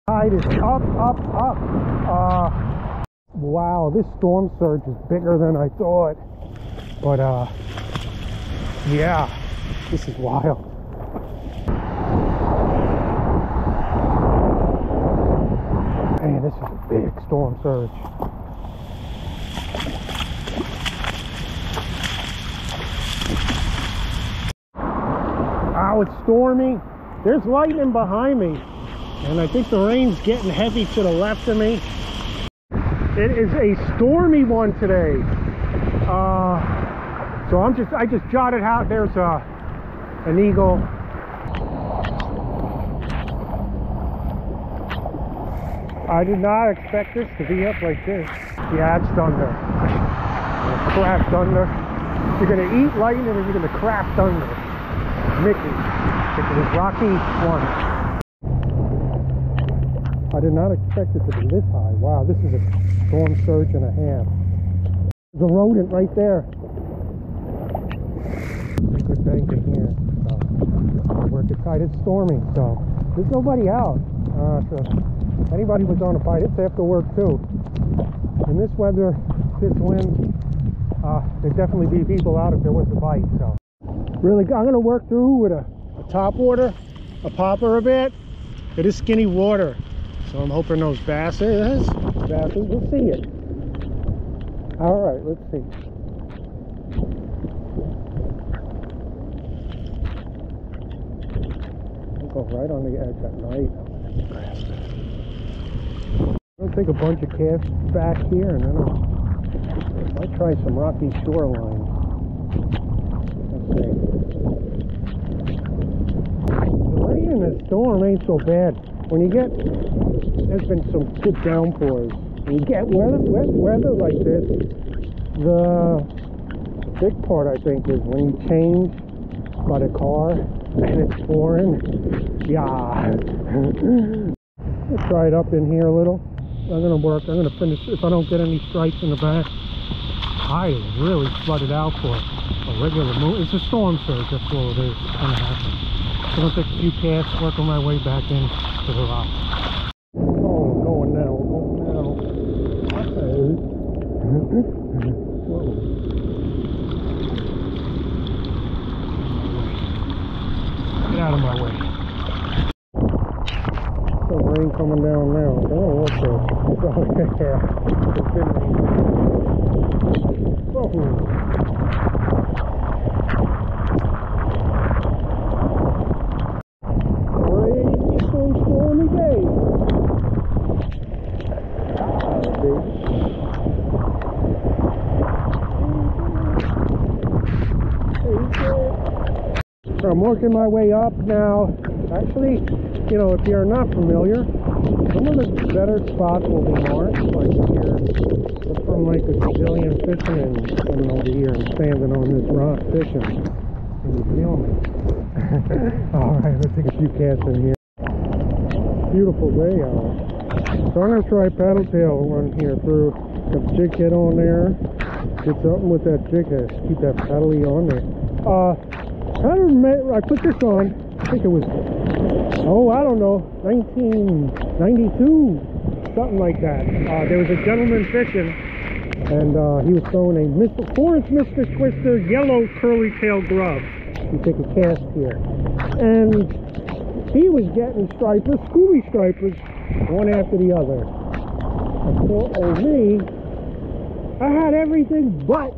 Tide is up, up, up. Wow, this storm surge is bigger than I thought. But yeah, this is wild. Man, this is a big storm surge. Oh, it's stormy. There's lightning behind me. And I think the rain's getting heavy to the left of me. It is a stormy one today. So I just jotted out, there's an eagle. I did not expect this to be up like this. Yeah, it's thunder. Crap thunder. You're gonna eat lightning and you're gonna crap thunder. Mickey. It was Rocky 1. I did not expect it to be this high. Wow, this is a storm surge and a half. There's a rodent right there. Good bank in here. So work it tight. It's storming, so there's nobody out. So if anybody was on a bite, it's after work too. In this weather, this wind, there'd definitely be people out if there was a bite. So really, I'm gonna work through with a top water, a popper a bit. It is skinny water. So I'm hoping those basses, we'll see it. All right, let's see. I'll go right on the edge at night. I'll take a bunch of casts back here and then I might try some rocky shoreline. Let's see. The rain in the storm ain't so bad. When you get, there's been some good downpours. When you get weather like this, the big part I think is when you change by the car and it's pouring. Yeah. Let's try it up in here a little. I'm gonna finish if I don't get any stripes in the back. Tide is really flooded out for a regular move. It's a storm surge, that's all it is. It's gonna happen. I'm gonna take a few casts, working my way back in to the rock. Oh, going now. Whoa. Get out of my way. Some rain coming down now. Oh, what's this? Oh, yeah. It's been raining. Whoa. So I'm working my way up now. Actually, you know, if you're not familiar, some of the better spots will be marked, like here. Look from like a gazillion fishermen coming over here and standing on this rock fishing. Can you feel me? Alright, let's take a few casts in here. Beautiful day out. So I'm going to try paddle tail run here through. Got the jig head on there. Get something with that jig head. Keep that paddle on there. I put this on, I think it was, I don't know, 1992, something like that. There was a gentleman fishing, and he was throwing a Forest Mr. Twister yellow curly tail grub. You take a cast here. And he was getting stripers, Scooby stripers, one after the other. And poor old me, I had everything but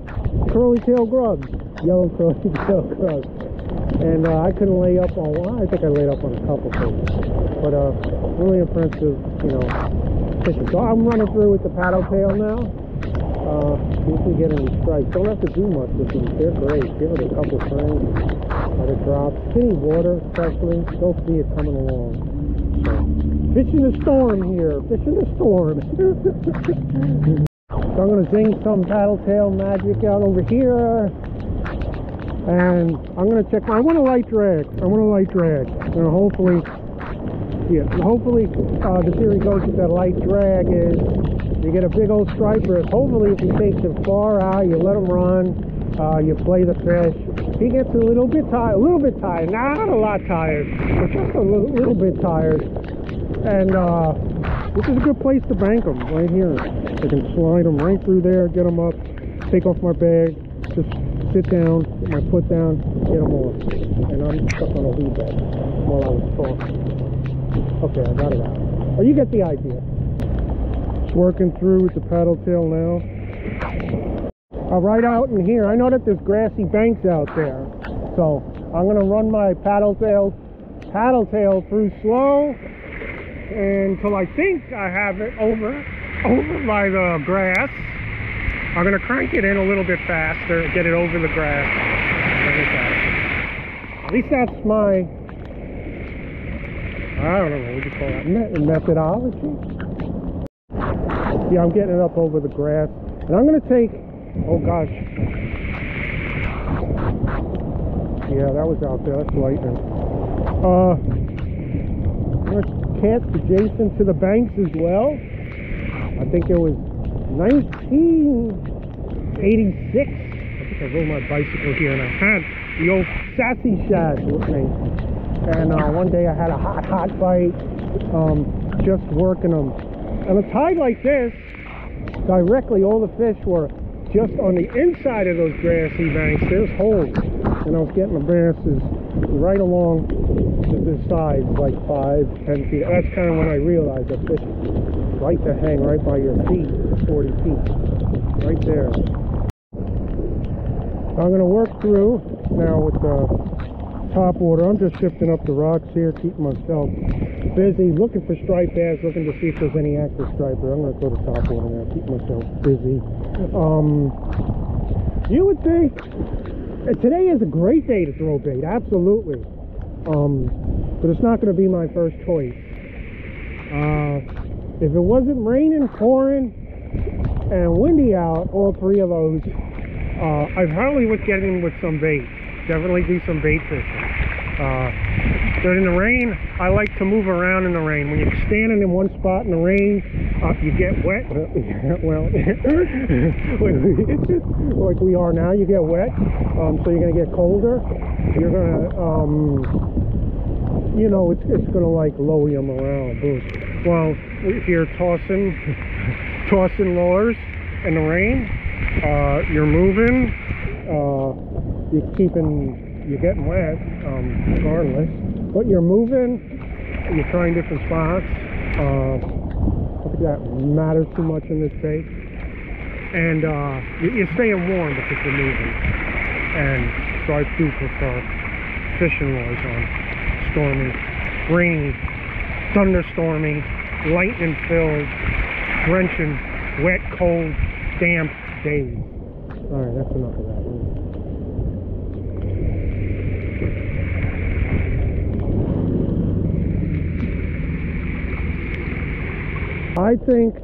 curly tail grubs, yellow curly tail grubs. And I couldn't lay up on one. I think I laid up on a couple things. But really impressive, you know, fishing. So I'm running through with the paddle tail now. See if we get any stripes. Don't have to do much with these. They're great. Give it a couple frames. Let it drop. Skinny water, especially. Don't see it coming along. So, fishing the storm here. Fishing the storm. So I'm going to zing some paddle tail magic out over here. And I'm going to check I want a light drag. You know, hopefully, the theory goes with that light drag is you get a big old striper. Hopefully, if he takes it far out, you let him run, you play the fish. He gets a little bit tired, not a lot tired, but just a little bit tired. And this is a good place to bank them, right here. I can slide them right through there, get them up, take off my bag, just sit down, get my foot down, get them off. And I'm stuck on a weed bed while I was talking. Okay, I got it out. Well, you get the idea. Just working through with the paddle tail now. Right out in here, I know that there's grassy banks out there, so I'm gonna run my paddle tail through slow until I think I have it over by the grass. I'm gonna crank it in a little bit faster, get it over the grass. At least that's my, I don't know what you call that, methodology. Yeah, I'm getting it up over the grass, and I'm gonna take, oh gosh, yeah, that was out there, that's lightning. I'm gonna cast adjacent to the banks as well. I think it was 1986. I think I rode my bicycle here, and I had the old sassy shads with me. And one day I had a hot bite, just working them. And a tide like this, directly, all the fish were just on the inside of those grassy banks. There's holes, and I was getting the basses right along the sides, like 5-10 feet. That's kind of when I realized that fish like to hang right by your feet, 40 feet, right there. I'm going to work through now with the top water. I'm just shifting up the rocks here, keeping myself busy, looking for striped bass, looking to see if there's any active striper. I'm going to go to top water now, keep myself busy. You would think today is a great day to throw bait, absolutely. But it's not going to be my first choice. If it wasn't raining, pouring, and windy out, all three of those, I probably would get in with some bait. Definitely do some bait fishing. But in the rain, I like to move around in the rain. When you're standing in one spot in the rain, you get wet. Well, like we are now, you get wet. So you're going to get colder. You're going to, you know, it's going to like lower you around. Boom. Well, if you're tossing lures in the rain, you're moving, you're getting wet, regardless. But you're moving, you're trying different spots. I don't think that matters too much in this bait. And you're staying warm because you're moving. And so I do prefer fishing lures on stormy, rainy, thunderstormy, lightning-filled, drenching, wet, cold, damp days. Alright, that's enough of that. I think,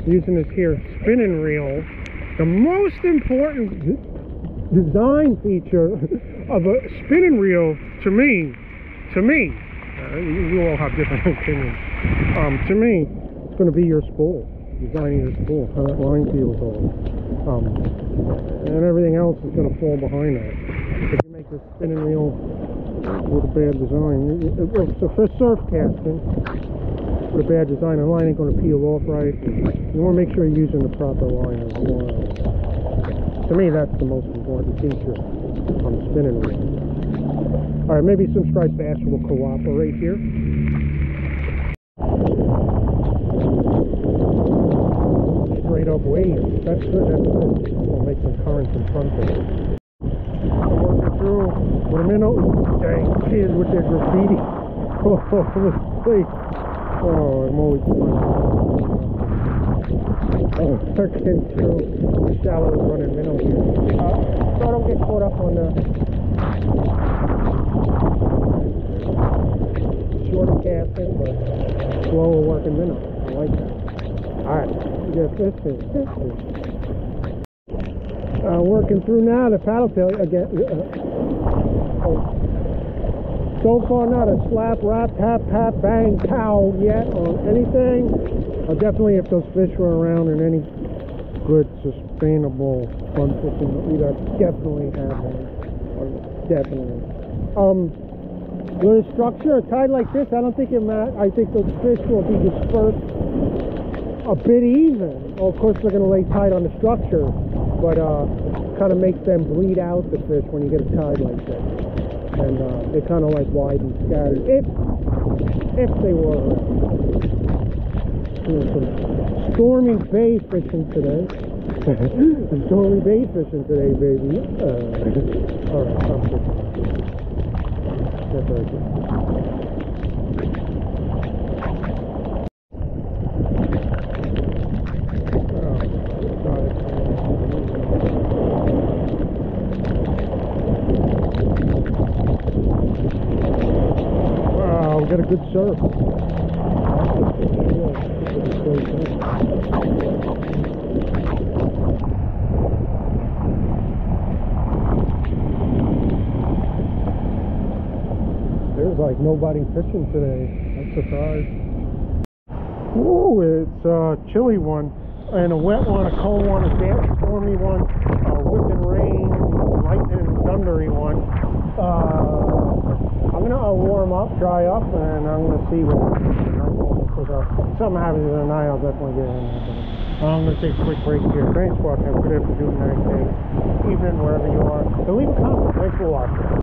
using this here spinning reel, the most important design feature of a spinning reel, to me, you all have different opinions. To me, it's going to be your spool, designing your spool, how that line feels on. And everything else is going to fall behind that. If you make this spinning reel with a bad design, so for surf casting, with a bad design, the line ain't going to peel off right. You want to make sure you're using the proper line as well. To me, that's the most important feature on the spinning reel. Alright, maybe some striped bass will cooperate here. Straight up waves. That's good, that's good. We'll make some currents in front of it. I'm working through with a minnow. Dang, kids with their graffiti. Oh, I'm always fun. Working through the shallow running minnow here. So I don't get caught up on the shorter casting, but slower working minnow. I like that. Alright, we got this thing. Working through now the paddle tail again. So far, not a slap, rap, tap, tap, bang, pow yet on anything. Definitely, if those fish were around in any good, sustainable, fun fishing, we'd definitely have them. Definitely. With a structure, a tide like this, I don't think it matters. I think those fish will be dispersed a bit even. Well, of course, they're going to lay tight on the structure, but kind of makes them bleed out the fish when you get a tide like this. And they kind of like widen, scatter, if they were around. Doing some stormy bay fishing today. Stormy bay fishing today, baby. All right, I'm fishing. That's very good. Wow, we got a good surf. There's like nobody fishing today. I'm surprised. Ooh, it's a chilly one, and a wet one, a cold one, a damp, stormy one, a whipping rain, lightning, thundery one. I'm gonna warm up, dry up, and I'm gonna see what if something happens tonight. I'll definitely get in there. I'm gonna take a quick break here. Thanks for watching. Have a good afternoon, night, day, evening, wherever you are. So leave a comment. Thanks for watching.